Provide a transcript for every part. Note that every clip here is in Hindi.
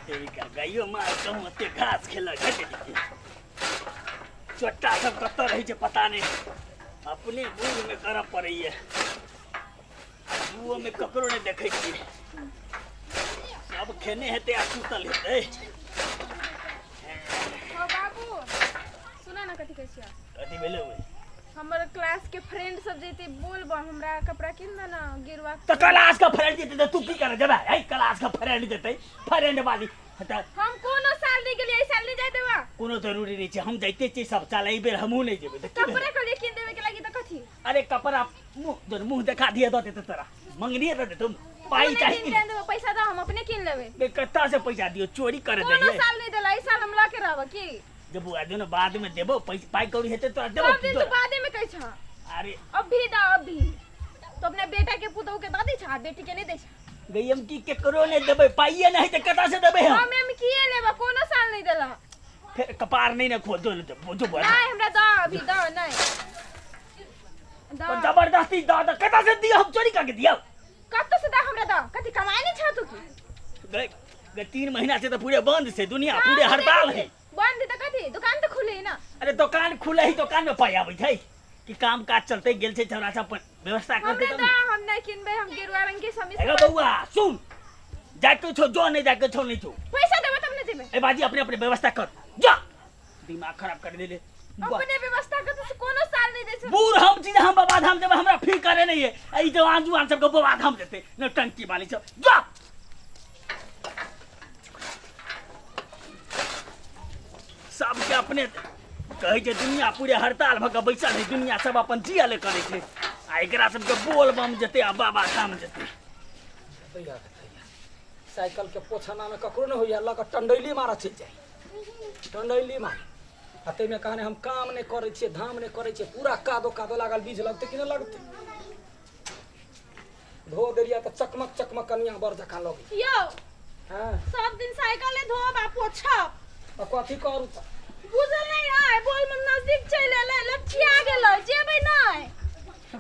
तेरी का गाइयो मार कहूँ ते घास खेला घट दी चोट्टा सब कत्ता रही छे पता नहीं अपने बूढ़ में करब पड़ै है बुओ में ककरो नहीं देखे छी सब खेने हेते आ सुतल हेते हो बाबू सुना ना कथी कहै छियै कथी भेलै ओए हमर क्लास के फ्रेंड सब जेते बोलबा हमरा कपड़ा किन दे ना गिरवा तो क्लास का फ्रेंड जेते तो तू की करे जबे ए क्लास का फ्रेंड जेते फ्रेंड बाजी हटा हम कोनो साल नहीं गेलिए ई साल नहीं जाय देबा कोनो जरूरी नहीं छे हम जाइते छी सब साल ई बेर हमहू नहीं जेबे तो कपड़ा के किन देबे के लागी त कथी अरे कपड़ा मुंह देखा दिए दो ते तोरा मंगनी दे तुम पाई किन चाहिए देबे पैसा दो हम अपने किन लेबे बे कत्ता से पैसा दियो चोरी कर कोनो दे साल नहीं देला ई साल हम ला के रहब की जब वो आदमी बाद में देबो पैसा पाई कौड़ी हेते तोरा देबो सब दिन तो बादे में कहै छ अरे अभी दा अभी तो अपने बेटा के पुतौ के दादी छ बेटी के नहीं दे छ गयम की केकरो ने देबे पाइए नहीं त कता से देबे हम किए लेबा कोनो साल नहीं देला फिर कपार नहीं ना खोल दो जो बोल नहीं हमरा दा अभी दा नहीं तो जबरदस्ती दा कता से दियो हम चोरी करके दियो कत से दा हमरा दा कथी कमाई नहीं छ तू की गए 3 महीना से तो पूरे बंद से दुनिया पूरे हड़ताल है बंद त कथी दुकान तो खुले ना अरे दुकान खुले ही दुकान में पाई आबै छै कि काम काज चलते गेल छै छौरा सब व्यवस्था करते हमरा दा हम नहीं किनबे हम गेरुआ रंग के समीज एगो बउआ सुन जाके छो जो नहीं जाके छो नहीं छो पैसा देबे तब न देबे ए बाजी अपने अपने व्यवस्था कर जा दिमाग खराब कर देले अपने व्यवस्था कर तो कोनो साल नहीं दे छ बूढ़ हम चीज हम बाबा धाम देबे हमरा फी करे नहीं है ई जवान जुआन सब को बाबा धाम देते न टंकी वाली सब जा सब के अपने कहे जे दुनिया पूरे हड़ताल भग बैसल है दुनिया सब अपन जिया ले करे छै आ एकरा सब के बोल बम जते आ बाबा धाम जते तैयार साइकिल के पोछना में ककरो न होइया लग टंडैली मारा चल जाए टंडैली मार आ ते में कहने हम काम नहीं करे छे धाम नहीं करे छे पूरा कादो कादो लागल बीज लगते कि न लगते धो देलिया त चकमक चकमक कनिया बर जका लगे यो हां सब दिन साइकिल ले धोब आ पोछब आ कथी करू त बुझल नहीं है बोल मन नजदीक चले ले लठिया गेल जेबे नहीं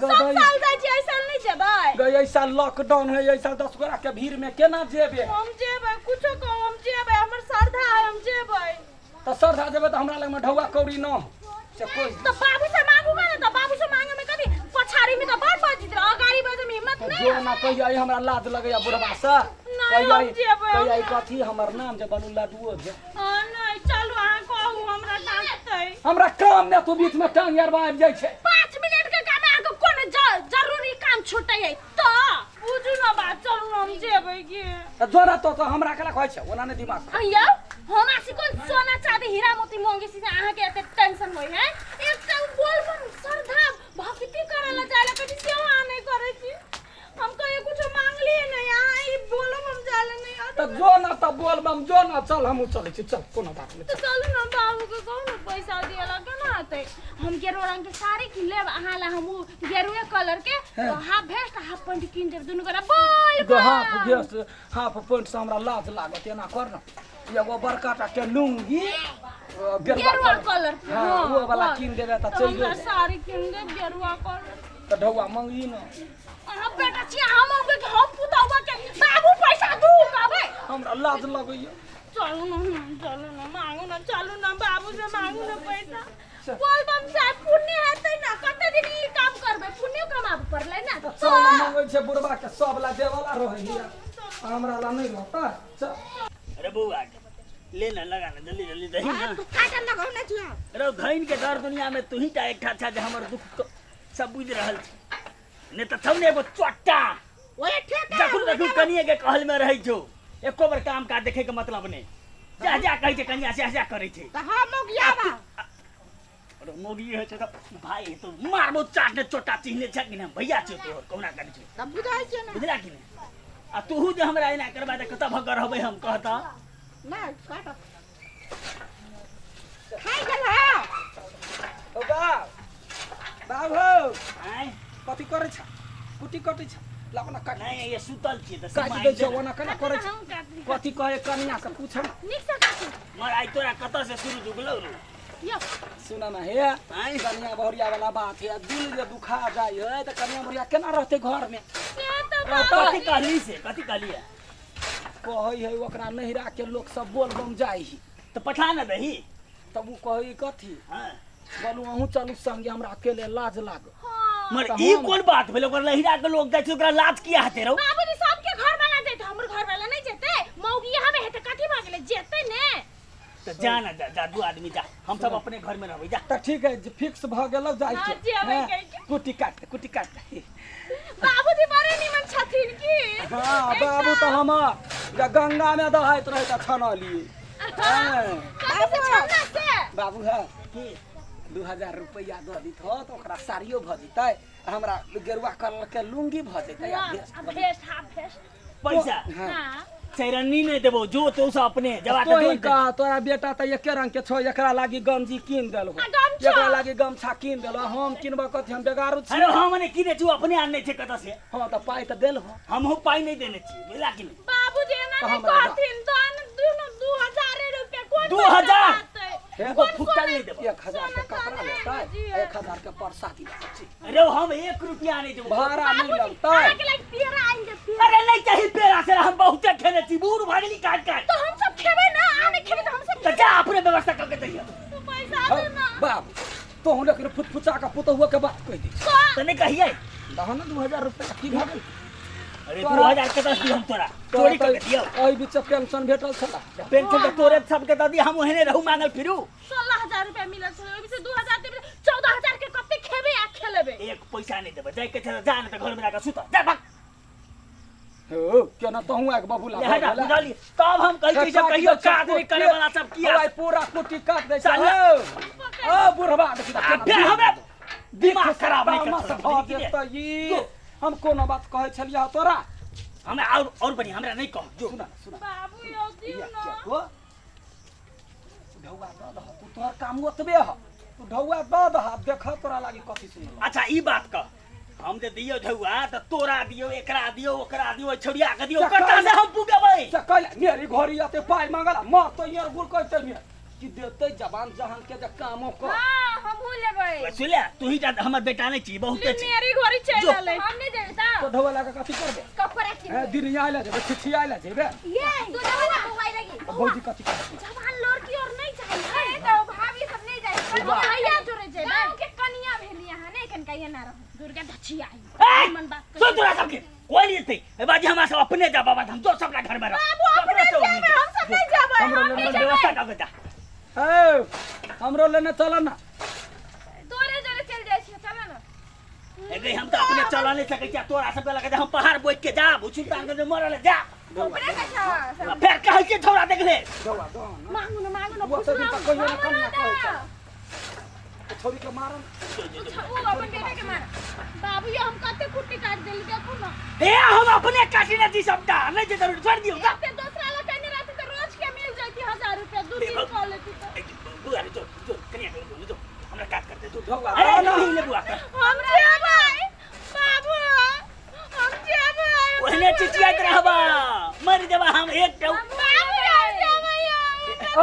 सब साल जाय छी ऐसा नहीं जेबै गई ऐसा लॉकडाउन है ऐसा 10 गोरा के भीड़ में केना जेबे हम जेबै कुछो को हम जेबै हमर श्रद्धा है हम जेबै त सरधा जेबे त हमरा लग में ढौआ कौड़ी न से कोई तो बाबू से मांगू ना तो बाबू से मांगे में कभी पछाड़ी में तो बात बात अगाड़ी बाजे में हिम्मत नहीं जो ना कहिया हमरा लाज लगैया बुढ़वा से कहिया कथी हमर नाम जे बनू लडुओ जे नहीं चलू अहाँ कहू हमरा डांटतै हमरा काम में तू बीच में टांग यार आबि जाय छै 5 मिनट के काम में आके कोनो जरूरी काम छूटै है तो बुझू ना बात चलू हम जेबै के जोरा तो हमरा कला कहै छै ओना ने दिमाग अय्या हमरा से कोन सोना चांदी हीरा मोती मांगे से अहाँ के एते टेंशन होय है एकटा बोलबम श्रद्धा भक्ति करला जाला कथि से आ नहीं करे छी हम कहियो कुछ मांगली नहीं यहाँ ई बोलम हम जाला नहीं त जो ना त बोल बम जो ना चल हमहू चलै छी चल कोनो बात नहीं तो चलू ना बाबू के कहू ना पैसा दियला केना आते हम गेरुआ रंग के साड़ी किन लेब अहाँ ला हम गेरुआ कलर के हाफ वेस्ट हाफ पैंट किन देब दुनु गोरा बोल हाफ गेस हाफ पैंट से हमरा लाज लागत एना कर न एगो बड़का टा के लुंगी गेरुआ कलर के हां वो वाला किन देबे त चल हमरा साड़ी किन देब गेरुआ कलर त ढौआ मंगी न अहाँ बेटा छी हम मांगे के हम पुतौवा के बाबू पैसा दू कहबै हमरा लाज लगैया चलू ना मांगू ना चलू ना बाबू से मांगू ना पैसा बोल बम साहब पुण्य हेतै ना कते दिन ई काम करबै पुण्य कमाब पड़लै ना चल मंगै छै बुढ़वा के सब ला देवाला रहैया हमरा ला नहीं रहता चल अरे बउआ ले ना लगा ना जल्दी जल्दी दही ना तू काटा लगाउ ना जिया अरे धइन के दर दुनिया में तू ही टा एक ठाछा जे हमर दुख सब बुझ रहल छै ने त थौने एगो चट्टा ओए ठेका देखू कनिए के कहल में रहै छौ एको बार काम का देखे के मतलब नहीं जा जा कहै छै कनिया से जा करे छै त हम मोगिया बा अरे मोगी है छ त भाई तो मारबो चाट ने चोटा चिन्हले छ कि ना भैया छ तोहर कौना करै छै त बुझाइ छै ना बुझला कि ना आ तूहू जे हमरा एना करबा त कत भगर रहबै हम कहता ना काटा खाइ गेल है ओ बाबू आय कथी करे छ कुटी कटै छ लावना काट नहीं ये सुतल छी त काट दे छ ओना केना करे छ कथी कहे कन्या से पूछ न निक से काटू मर आई तोरा कत से शुरू जुगलौ रो यो सुना ना हे कन्या बहुरिया वाला बात है दिल जे दुखा जाय है त कन्या बहुरिया केना रहते घर में के त कथी कहली से कथी कहली है कहै है ओकरा नहिरा के लोग सब बोल बम जाइ ही तो पठा न दही। तब उ कहै कथी हाँ। बोलू अहूँ चलू संगे हमरा अकेले लाज लाग मर तो ई हम- कोन बात भेल ओकर लहिरा के लोग जाइ छै ओकरा लाज किया हेते रौ। बाबूजी सबके घर वाला जेते हमर घर वाला नहीं जेते मौगी यहाँ में हेते कथी भ गेले जेते ने तो जा ना जा दू आदमी जा हम सब अपने घर में रहबै जा। त ठीक है फिक्स भ गेल जाइ हाँ, छै जेबै हैं? कहिके। कुटी काट बाबूजी बड़े निमन छथिन की हाँ बाबू तो हमर गंगा में दहाइत रहे त छना लिए हैं? कथी से छन्ना से बाबू है की 2000 रुपया दऽ दित हो तो ओकरा साड़ियो भ जेतै हमरा गेरुआ कलर के लुंगी भ जेतै आ भेस्ट भ जेतै। भेस्ट हाफ भेस्ट पैसा हाँ। हां चैरन्नी नहीं देबो जो तो सब अपने जवा तो के ही का तोरा बेटा त एके रंग के छौ एकरा लागी गंजी कीन देल हो आ, गमछा? एकरा लागी गमछा कीन देल हो हम किनबा कथी हम बेगारू छी अरे हम ने किने छु अपने आनने छै कत से हां त पाई त देल हो हम हो पाई नहीं देने छी बुझला कि नहीं। बाबूजी एना तो नहीं हमरा कहथिन तो दुनो 2000 रुपया कोन 2000? एगो कोन फुटल नहीं देबो। 1000 के कपड़ा लेतै 1000 के प्रसादी लेतै अरे हम 1 रुपया नहीं देबो। भाड़ा नहीं लगतै आगे लाइक पेरा आएंगे पेरा अरे नहीं चाहिए पेड़ा से हम बहुते खेने छी बूढ़ भागली काट काट। तो हम सब खेबे ना आने खेबे तो हम सब तो जा अपने व्यवस्था करके दइयो। तो पैसा दे ना बाप तो हम लेकिन फुटफुचा का पुतहुआ के बात कह दी तो नहीं कहिए दहन 2000 रुपया की भ गेल अरे तोरा- 2000 के दस हम तोरा चोरी करके दियो। ओइ बीच पेंशन भेटल छला पेंशन तो तोरे सबके ददी हम ओहने रहू मांगल फिरू। 16000 रुपया मिलल छले ओहि से 2000 देबे 14000 के कते खेबे आ खेलेबे एक पैसा नहीं देबे जाय के छ जा न त घर में जाकर सुत जा भाग। हो केना तहु एक बबूला ले हटा बुझाली तब हम कहि से कहियो काज नहीं करे वाला सब किया। ओइ पूरा कुटी काट दे साला। ओ बुढ़वा देखी फिर हमरा दिमाग खराब नहीं मत कर भ जेतै ई हम कोनो बात कहै छलिया तोरा हमरा और बढ़िया हमरा नहीं कह जो। सुना बाबू यो दियो ना को ढौआ द दह तू तोहर काम ओतबे ह तू ढौआ द दह देख तोरा लागी कथी सुन अच्छा ई बात कह हम दे दियो ढौआ त तोरा दियो एकरा दियो ओकरा दियो छोड़िया के दियो कता से हम पुगबै। चकल मेरी घोड़ी आते पाई मांगला मार तो यार गुर कहते में कि देते जवान जहान के जे कामो को हां हमहू लेबै सुले तू ही हमर बेटा नहीं छी बहुते छी। मेरी घोड़ी चल आले हम नहीं देता तो ढौआ लगा कथी करबे कपड़ा के ए दिन आइला जेबे चिट्ठी आइला जेबे ये तू जवान मोबाइल लगी भौजी कथी करबे जवान लड़की और नहीं चाहिए तो भाभी सब नहीं जाए पर भैया जोरे जे गांव के कनिया भेली यहां नहीं कन कहिए ना रहो दुर्गा दछी आई मन बात सुन तोरा सबके कोई नहीं थी ए बाजी हमरा सब अपने जा बाबा हम तो सबला घर में रह। बाबू अपने जाबे हम सब नहीं जाबे हमरो हम नहीं हम जाबे व्यवस्था करके जा। ए हमरो लेने चल ना तोरे जोरे चल जाय छै चल ना एगे हम तो अपने चल नहीं सके छी तोरा सब लगे जे हम पहाड़ बोइक के जा सुल्तान के मरल जा। अपने का छ फिर कहे छी छोरा देख ले ढौआ द ना मांगू ना वो तो दिन तक कहियो ना कन्या कहै छै छोरी के मारन वो अपन बेटा के मार बाबू ये हम कते कुट्टी काट देली देखो ना ए हम अपने काटी ना दी सबटा नहीं जे जरूर छोड़ दियो जा। ते दूसरा ला कहने रहती तो रोज के मिल जाती 1000 रुपया दो दिन कॉल लेती तो बुआ रे जो कनिया जो हमरा काट कर दे तू ढौआ अरे द ना नहीं ले बुआ हम जेबै बाबू हम जेबै ओहने चिचियात रहबा मर जबा हम एक टौ बाबू हम जेबै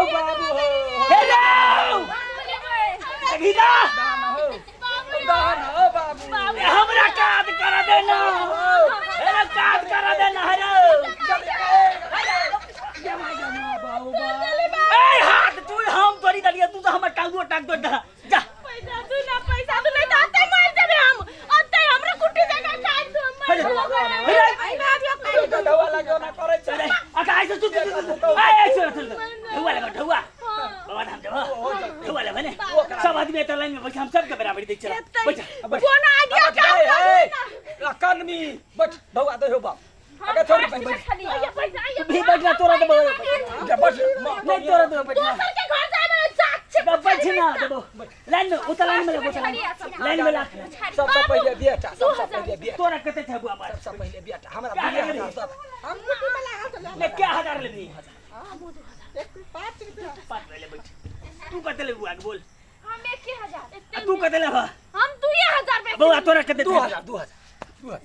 ओ बाबू हो हेलो गीता दाना हो दाना हो बाबू हमरा काट कर देना हेलो काट कर देना हेलो बाबू ए हाथ तू हम तोड़ी दलिया तू तो हमर टांगो टांग दो जा पैसा तू नहीं तो आते मर जाबे हम आते हमरा कुट्टी जगह काट दो मर जाबे आई बाबू ढौआ लगे ना करे छै अरे अच्छा ऐसे तू ए चल ढुआ लगा ढुआ बाबा धाम जाओ ढुआ ले बने सब आदमी त लाइन में बैठ हम सब के बराबर देख चला बैठ कौन आइडिया का कनमी बट ढौआ दे हो बाप अगर थोड़ी बैठ ये पैसा ये भी बैठना तोरा तो बस नहीं तोरा तो बैठना दूसर के घर जाए में जात छे बैठ ना देबो लाइन में उतर लाइन में लगो लाइन में लाख सबसे पहले बेटा सबसे पहले बेटा तोरा कते छै बुआ बात सबसे पहले बेटा हमरा 2000 हम कुटी में लगा तो ले क्या 1000 लेबी 5 पहले बैठ तू कते ले बुआ बोल हम 1000 तू कते ले हम 2000 पे बुआ तोरा कते 2000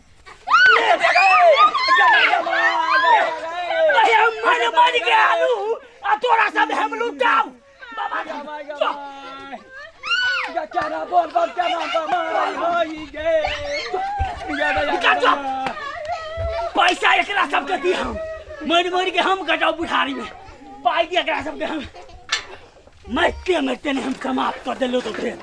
भाई हम मार के आलू आ तोरा सब हम लुटाऊ बाबा क्या बोल क्या नाम होई गे पैसा एकरा सबके दी हम मर के हम कटाओ बुढ़ारी में पाई दिया करा सबके हम मरते मरते ने हम समाप्त कर दिलो तो फिर